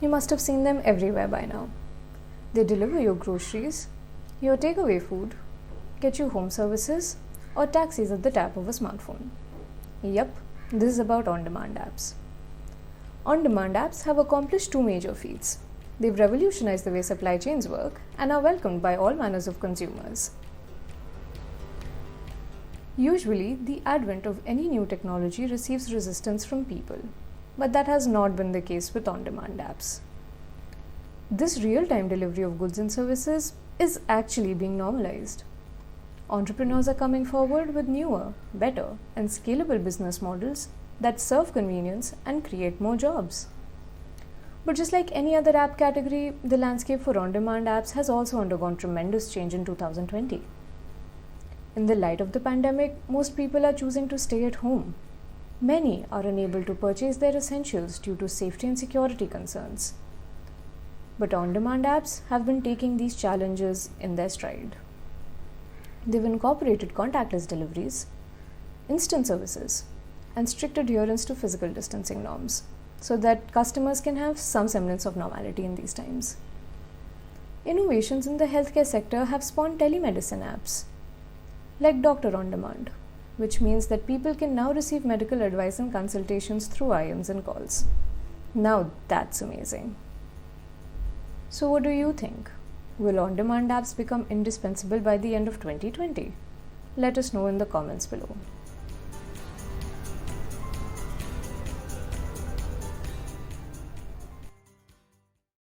You must have seen them everywhere by now. They deliver your groceries, your takeaway food, get you home services, or taxis at the tap of a smartphone. Yep, this is about on-demand apps. On-demand apps have accomplished two major feats. They've revolutionized the way supply chains work and are welcomed by all manners of consumers. Usually, the advent of any new technology receives resistance from people, but that has not been the case with on-demand apps. This real-time delivery of goods and services is actually being normalized. Entrepreneurs are coming forward with newer, better, and scalable business models that serve convenience and create more jobs. But just like any other app category, the landscape for on-demand apps has also undergone tremendous change in 2020. In the light of the pandemic, most people are choosing to stay at home. Many are unable to purchase their essentials due to safety and security concerns. But on-demand apps have been taking these challenges in their stride. They've incorporated contactless deliveries, instant services, and strict adherence to physical distancing norms so that customers can have some semblance of normality in these times. Innovations in the healthcare sector have spawned telemedicine apps, like Doctor on Demand, which means that people can now receive medical advice and consultations through IMs and calls. Now that's amazing. So what do you think? Will on-demand apps become indispensable by the end of 2020? Let us know in the comments below.